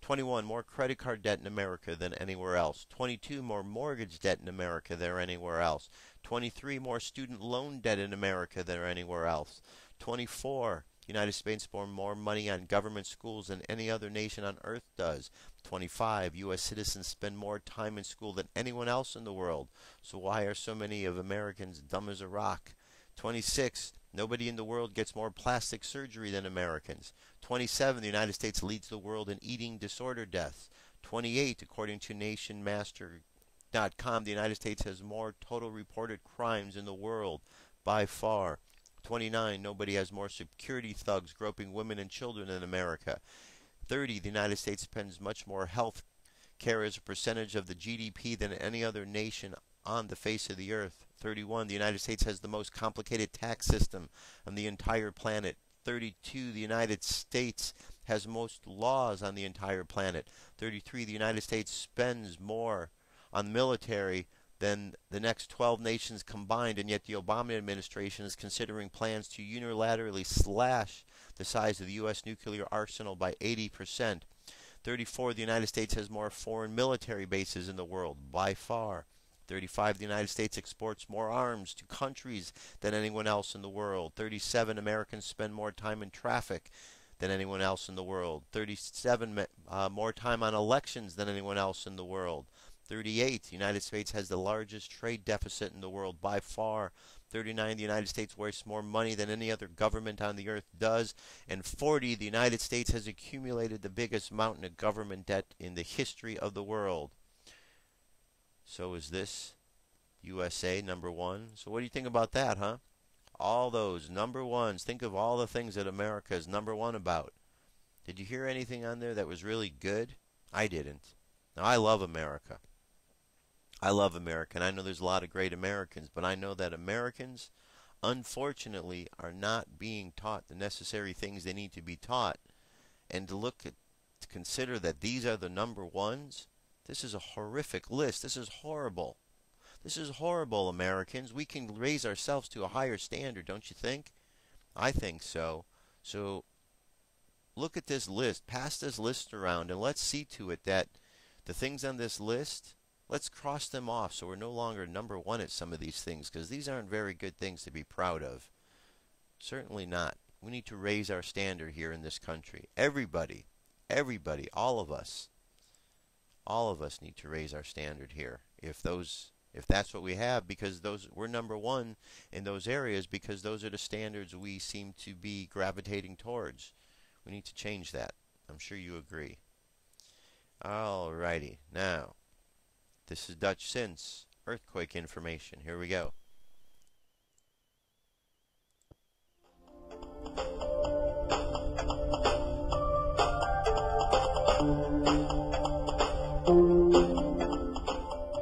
21. More credit card debt in America than anywhere else. 22. More mortgage debt in America than anywhere else. 23. More student loan debt in America than anywhere else. 24. The United States spends more money on government schools than any other nation on earth does. 25. U.S. citizens spend more time in school than anyone else in the world. So why are so many of Americans dumb as a rock? 26. Nobody in the world gets more plastic surgery than Americans. 27. The United States leads the world in eating disorder deaths. 28. According to nationmaster.com, the United States has more total reported crimes in the world by far. 29. Nobody has more security thugs groping women and children than America. 30. The United States spends much more health care as a percentage of the GDP than any other nation on the face of the earth. 31. The United States has the most complicated tax system on the entire planet. 32. The United States has most laws on the entire planet. 33. The United States spends more on military than the next 12 nations combined, and yet the Obama administration is considering plans to unilaterally slash the size of the U.S. nuclear arsenal by 80%. 34. The United States has more foreign military bases in the world by far. 35. The United States exports more arms to countries than anyone else in the world. 37. Americans spend more time in traffic than anyone else in the world. 37. More time on elections than anyone else in the world. 38. The United States has the largest trade deficit in the world by far. 39, the United States wastes more money than any other government on the earth does. And 40, the United States has accumulated the biggest mountain of government debt in the history of the world. So is this USA number one? So what do you think about that, huh? All those number ones. Think of all the things that America is number one about. Did you hear anything on there that was really good? I didn't. Now, I love America. I love America, and I know there's a lot of great Americans, but I know that Americans, unfortunately, are not being taught the necessary things they need to be taught. And to consider that these are the number ones, this is a horrific list. This is horrible. This is horrible, Americans. We can raise ourselves to a higher standard, don't you think? I think so. So look at this list. Pass this list around, and let's see to it that the things on this list, let's cross them off so we're no longer number one at some of these things, because these aren't very good things to be proud of. Certainly not. We need to raise our standard here in this country. Everybody, all of us need to raise our standard here. If that's what we have, because we're number one in those areas, because those are the standards we seem to be gravitating towards. We need to change that. I'm sure you agree. Alrighty, now, this is Dutch Since earthquake information. Here we go.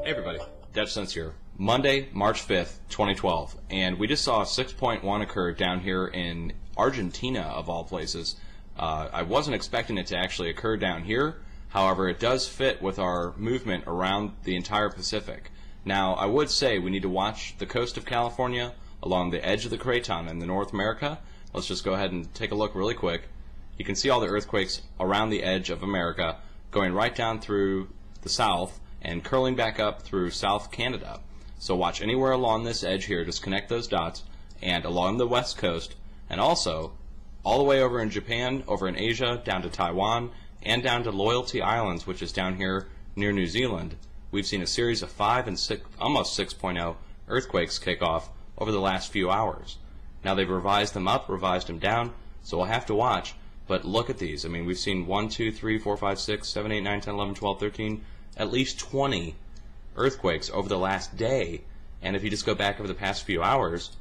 Hey everybody, Dutch Sense here. Monday, March 5th, 2012, and we just saw a 6.1 occur down here in Argentina, of all places. I wasn't expecting it to actually occur down here. However, it does fit with our movement around the entire Pacific. Now, I would say we need to watch the coast of California along the edge of the craton in the North America. Let's just go ahead and take a look really quick. You can see all the earthquakes around the edge of America going right down through the south and curling back up through South Canada. So watch anywhere along this edge here, just connect those dots, and along the west coast, and also all the way over in Japan, over in Asia, down to Taiwan, and down to Loyalty Islands, which is down here near New Zealand. We've seen a series of 5 and 6, almost 6.0 earthquakes kick off over the last few hours. Now they've revised them up, revised them down, so we'll have to watch. But look at these. I mean, we've seen 1, 2, 3, 4, 5, 6, 7, 8, 9, 10, 11, 12, 13, at least 20 earthquakes over the last day. And if you just go back over the past few hours,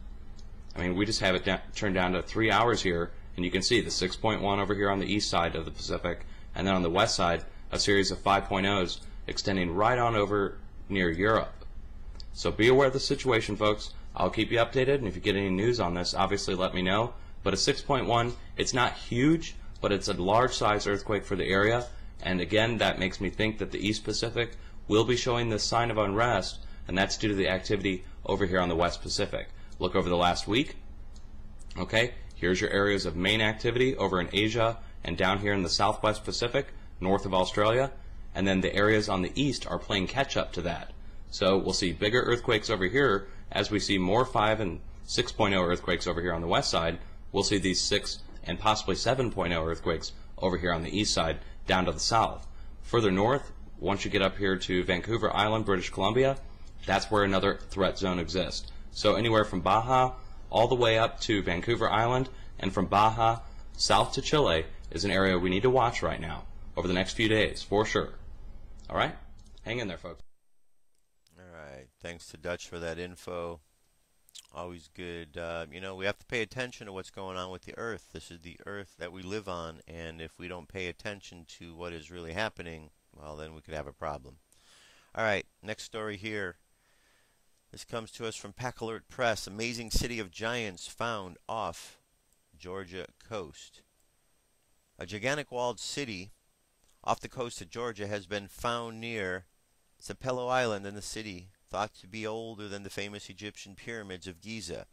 I mean, we just have it turned down to 3 hours here, and you can see the 6.1 over here on the east side of the Pacific, and then on the west side, a series of 5.0s extending right on over near Europe. So be aware of the situation, folks. I'll keep you updated, and if you get any news on this, obviously let me know. But a 6.1, it's not huge, but it's a large-size earthquake for the area, and again, that makes me think that the East Pacific will be showing this sign of unrest, and that's due to the activity over here on the West Pacific. Look over the last week. Okay, here's your areas of main activity over in Asia and down here in the Southwest Pacific, north of Australia, and then the areas on the east are playing catch-up to that. So we'll see bigger earthquakes over here as we see more 5 and 6.0 earthquakes over here on the west side. We'll see these 6 and possibly 7.0 earthquakes over here on the east side down to the south. Further north, once you get up here to Vancouver Island, British Columbia, that's where another threat zone exists. So anywhere from Baja all the way up to Vancouver Island, and from Baja south to Chile is an area we need to watch right now over the next few days, for sure. All right? Hang in there, folks. All right. Thanks to Dutch for that info. Always good. You know, we have to pay attention to what's going on with the Earth. This is the Earth that we live on, and if we don't pay attention to what is really happening, well, then we could have a problem. All right, next story here. This comes to us from Pack Alert Press. Amazing city of giants found off Georgia coast. A gigantic walled city off the coast of Georgia has been found near Sapelo Island in the city, thought to be older than the famous Egyptian pyramids of Giza.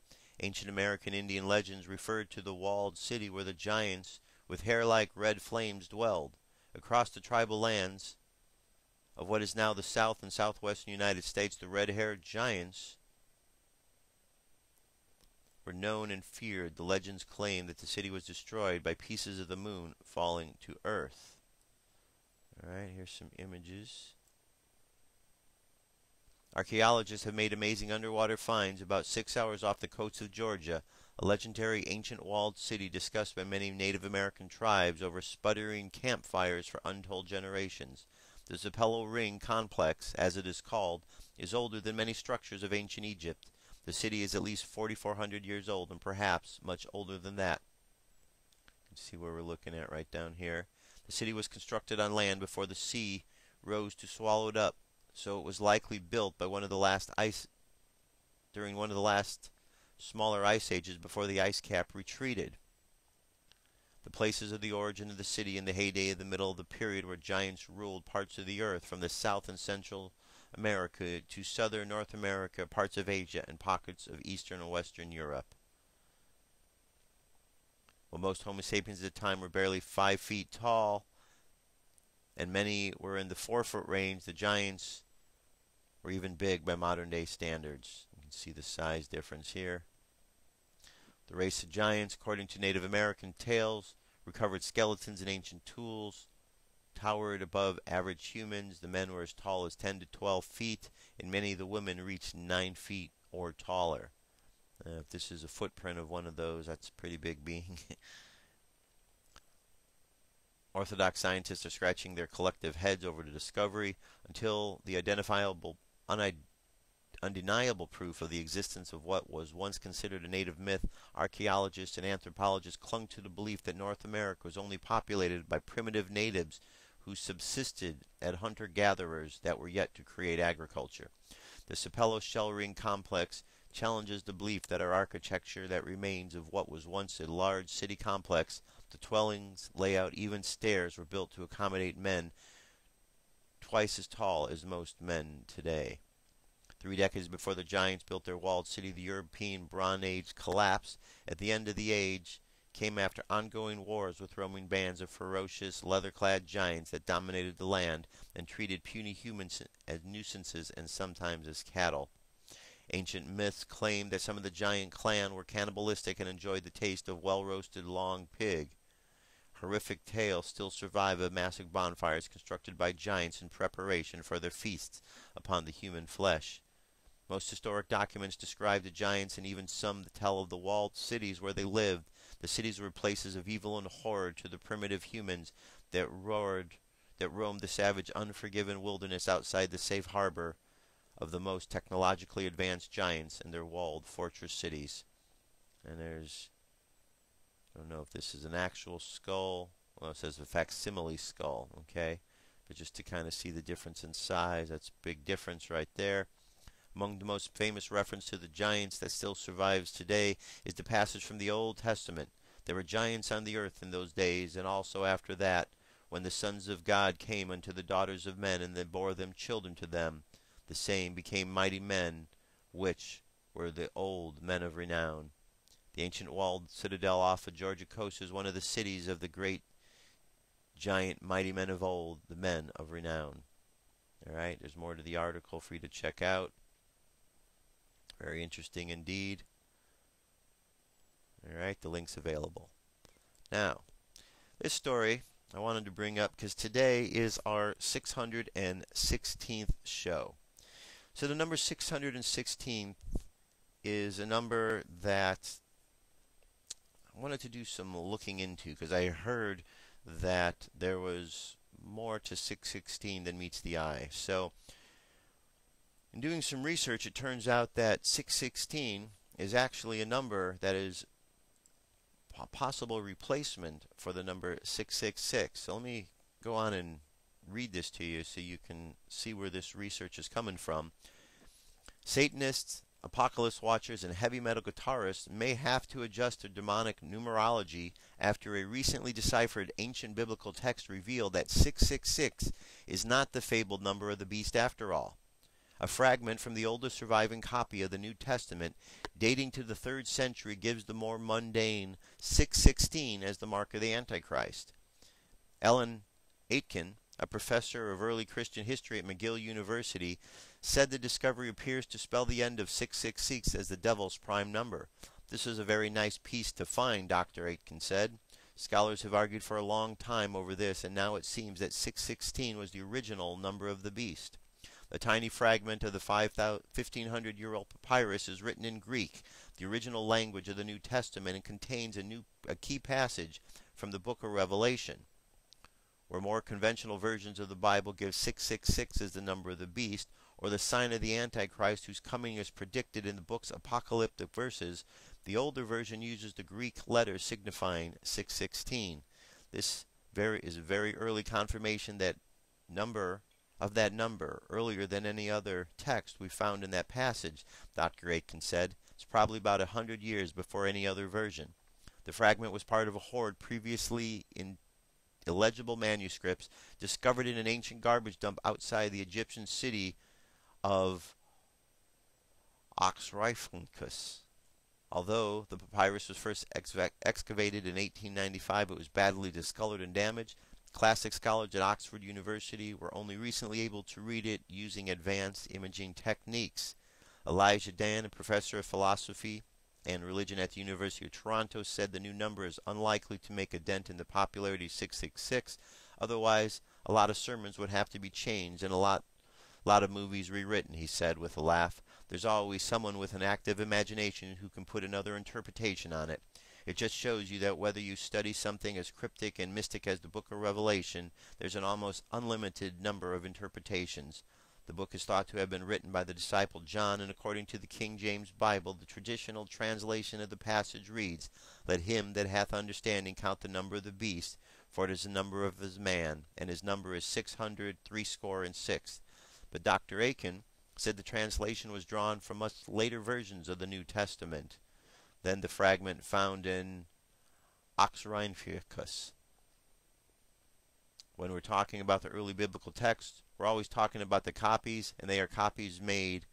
Ancient American Indian legends referred to the walled city where the giants with hair-like red flames dwelled. Across the tribal lands of what is now the South and Southwestern United States, the red-haired giants were known and feared. The legends claim that the city was destroyed by pieces of the moon falling to Earth. All right, here's some images. Archaeologists have made amazing underwater finds about 6 hours off the coast of Georgia, a legendary ancient walled city discussed by many Native American tribes over sputtering campfires for untold generations. The Zapello Ring complex, as it is called, is older than many structures of ancient Egypt. The city is at least 4,400 years old and perhaps much older than that. You can see where we're looking at right down here. The city was constructed on land before the sea rose to swallow it up, so it was likely built by during one of the last smaller ice ages before the ice cap retreated. The places of the origin of the city in the heyday of the middle of the period where giants ruled parts of the earth from the South and Central America to southern North America, parts of Asia, and pockets of Eastern and Western Europe. While most Homo sapiens at the time were barely 5 feet tall, and many were in the 4-foot range, the giants were even big by modern-day standards. You can see the size difference here. The race of giants, according to Native American tales, recovered skeletons and ancient tools, towered above average humans. The men were as tall as 10 to 12 feet, and many of the women reached 9 feet or taller. If this is a footprint of one of those, that's a pretty big being. Orthodox scientists are scratching their collective heads over the discovery until the undeniable proof of the existence of what was once considered a native myth. Archaeologists and anthropologists clung to the belief that North America was only populated by primitive natives who subsisted as hunter-gatherers that were yet to create agriculture. The Zapello Shell Ring complex challenges the belief that our architecture that remains of what was once a large city complex, the dwellings, layout, even stairs were built to accommodate men twice as tall as most men today. 3 decades before the giants built their walled city, the European Bronze Age collapsed. At the end of the age came after ongoing wars with roaming bands of ferocious, leather-clad giants that dominated the land and treated puny humans as nuisances and sometimes as cattle. Ancient myths claimed that some of the giant clan were cannibalistic and enjoyed the taste of well-roasted long pig. Horrific tales still survive of massive bonfires constructed by giants in preparation for their feasts upon the human flesh. Most historic documents describe the giants, and even some tell of the walled cities where they lived. The cities were places of evil and horror to the primitive humans that roamed the savage, unforgiving wilderness outside the safe harbor of the most technologically advanced giants and their walled fortress cities. And there's, I don't know if this is an actual skull. Well, it says a facsimile skull, okay? But just to kind of see the difference in size, that's a big difference right there. Among the most famous reference to the giants that still survives today is the passage from the Old Testament. There were giants on the earth in those days, and also after that, when the sons of God came unto the daughters of men, and they bore them children to them. The same became mighty men, which were the old men of renown. The ancient walled citadel off of Georgia coast is one of the cities of the great giant mighty men of old, the men of renown. Alright, there's more to the article for you to check out. Very interesting indeed. Alright, the link's available. Now, this story I wanted to bring up because today is our 616th show. So the number 616 is a number that I wanted to do some looking into because I heard that there was more to 616 than meets the eye. So in doing some research, it turns out that 616 is actually a number that is a possible replacement for the number 666. So let me go on and read this to you so you can see where this research is coming from. Satanists, apocalypse watchers, and heavy metal guitarists may have to adjust their demonic numerology after a recently deciphered ancient biblical text revealed that 666 is not the fabled number of the beast after all. A fragment from the oldest surviving copy of the New Testament, dating to the 3rd century, gives the more mundane 616 as the mark of the Antichrist. Ellen Aitken, a professor of early Christian history at McGill University, said the discovery appears to spell the end of 666 as the devil's prime number. This is a very nice piece to find, Dr. Aitken said. Scholars have argued for a long time over this, and now it seems that 616 was the original number of the beast. A tiny fragment of the 1,500-year-old papyrus is written in Greek, the original language of the New Testament, and contains a key passage from the book of Revelation, where more conventional versions of the Bible give 666 as the number of the beast, or the sign of the Antichrist whose coming is predicted in the book's apocalyptic verses. The older version uses the Greek letter signifying 616. This is a very early confirmation that number, earlier than any other text we found in that passage, Dr. Aitken said. It's probably about 100 years before any other version. The fragment was part of a hoard previously in illegible manuscripts discovered in an ancient garbage dump outside the Egyptian city of Oxyrhynchus. Although the papyrus was first excavated in 1895, it was badly discolored and damaged. Classic scholars at Oxford University were only recently able to read it using advanced imaging techniques. Elijah Dan, a professor of philosophy and religion at the University of Toronto, said the new number is unlikely to make a dent in the popularity of 666. Otherwise, a lot of sermons would have to be changed and a lot of movies rewritten, he said with a laugh. There's always someone with an active imagination who can put another interpretation on it. It just shows you that whether you study something as cryptic and mystic as the book of Revelation, there's an almost unlimited number of interpretations. The book is thought to have been written by the disciple John, and according to the King James Bible, the traditional translation of the passage reads, "Let him that hath understanding count the number of the beast, for it is the number of his man, and his number is 666. But Dr. Aitken said the translation was drawn from much later versions of the New Testament than the fragment found in Oxyrhynchus. When we're talking about the early biblical texts, we're always talking about the copies, and they are copies made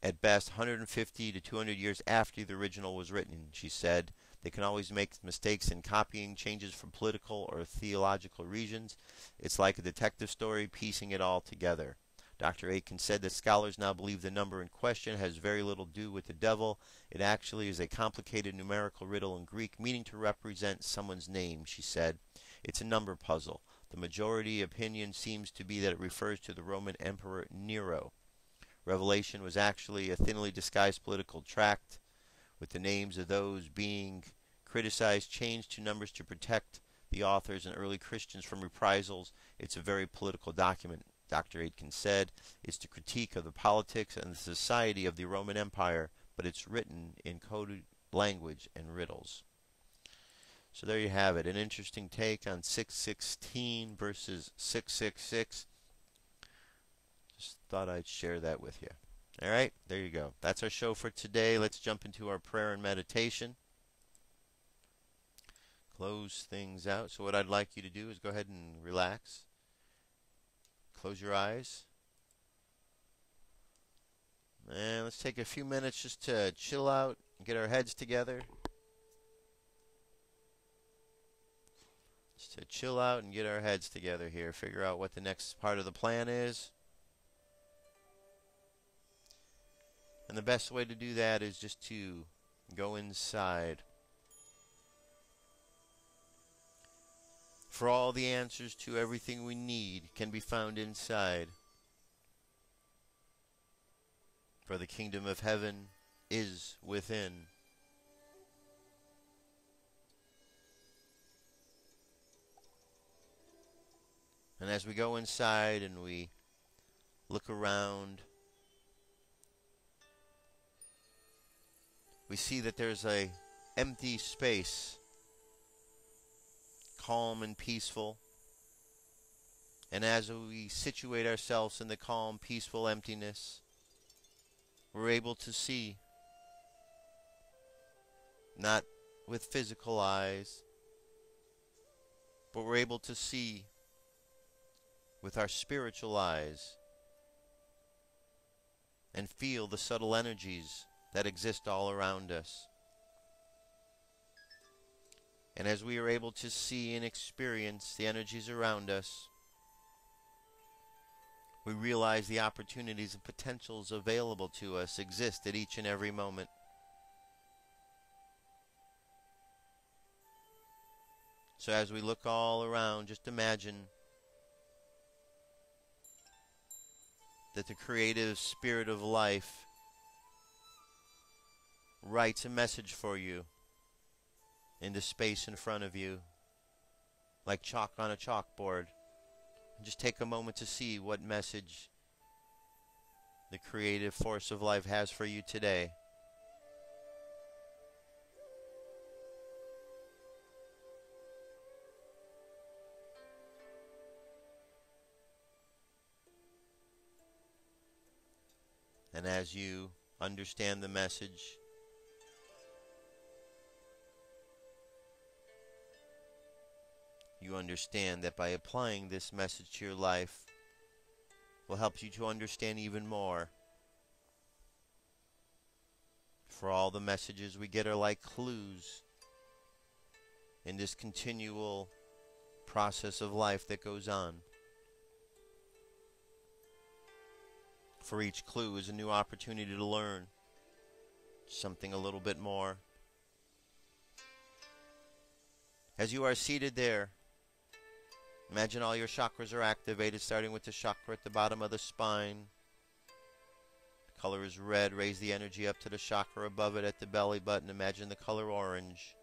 at best 150 to 200 years after the original was written, she said. They can always make mistakes in copying changes from political or theological reasons. It's like a detective story piecing it all together. Dr. Aitken said that scholars now believe the number in question has very little to do with the devil. It actually is a complicated numerical riddle in Greek meaning to represent someone's name, she said. It's a number puzzle. The majority opinion seems to be that it refers to the Roman Emperor Nero. Revelation was actually a thinly disguised political tract with the names of those being criticized changed to numbers to protect the authors and early Christians from reprisals. It's a very political document, Dr. Aitken said. It's the critique of the politics and the society of the Roman Empire, but it's written in coded language and riddles. So there you have it, an interesting take on 616 versus 666. Just thought I'd share that with you. All right, there you go. That's our show for today. Let's jump into our prayer and meditation. Close things out. So what I'd like you to do is go ahead and relax. Close your eyes. And let's take a few minutes just to chill out and get our heads together. Just to chill out and get our heads together here. Figure out what the next part of the plan is. And the best way to do that is just to go inside. For all the answers to everything we need can be found inside. For the kingdom of heaven is within. And as we go inside and we look around, we see that there's an empty space, calm and peaceful. And as we situate ourselves in the calm, peaceful emptiness, we're able to see, not with physical eyes, but we're able to see with our spiritual eyes and feel the subtle energies that exist all around us. And as we are able to see and experience the energies around us, we realize the opportunities and potentials available to us exist at each and every moment. So as we look all around, just imagine that the creative spirit of life writes a message for you into space in front of you, like chalk on a chalkboard. Just take a moment to see what message the creative force of life has for you today. And as you understand the message, you understand that by applying this message to your life will help you to understand even more. For all the messages we get are like clues in this continual process of life that goes on. For each clue is a new opportunity to learn something a little bit more. As you are seated there, imagine all your chakras are activated, starting with the chakra at the bottom of the spine. The color is red. Raise the energy up to the chakra above it at the belly button. Imagine the color orange.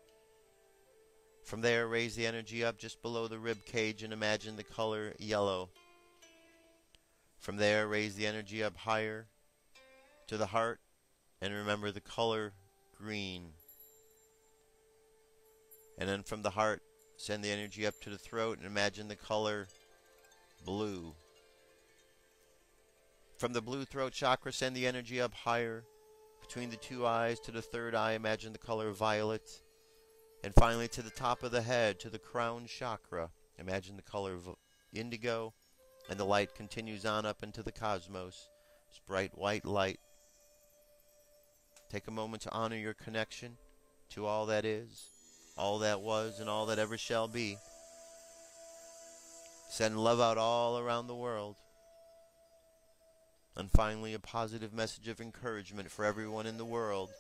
From there, raise the energy up just below the rib cage and imagine the color yellow. From there, raise the energy up higher to the heart and remember the color green. And then from the heart, send the energy up to the throat and imagine the color blue. From the blue throat chakra, send the energy up higher between the two eyes to the third eye. Imagine the color violet. And finally to the top of the head, to the crown chakra. Imagine the color of indigo. And the light continues on up into the cosmos. It's bright white light. Take a moment to honor your connection to all that is, all that was, and all that ever shall be. Send love out all around the world. And finally, a positive message of encouragement for everyone in the world.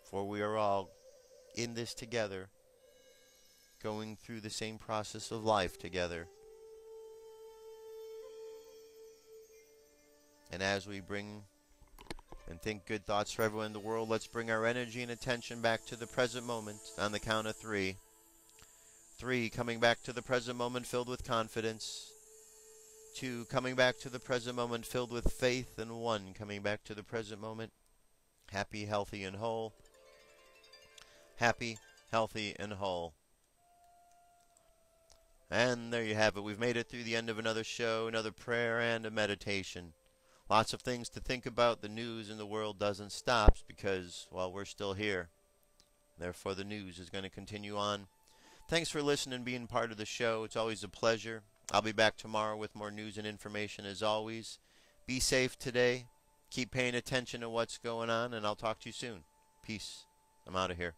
For we are all in this together, going through the same process of life together. And as we bring and think good thoughts for everyone in the world, let's bring our energy and attention back to the present moment on the count of 3. 3, coming back to the present moment filled with confidence. 2, coming back to the present moment filled with faith. And 1, coming back to the present moment happy, healthy, and whole. Happy, healthy, and whole. And there you have it. We've made it through the end of another show, another prayer, and a meditation. Lots of things to think about. The news in the world doesn't stop because, well, we're still here. Therefore, the news is going to continue on. Thanks for listening and being part of the show. It's always a pleasure. I'll be back tomorrow with more news and information as always. Be safe today. Keep paying attention to what's going on, and I'll talk to you soon. Peace. I'm out of here.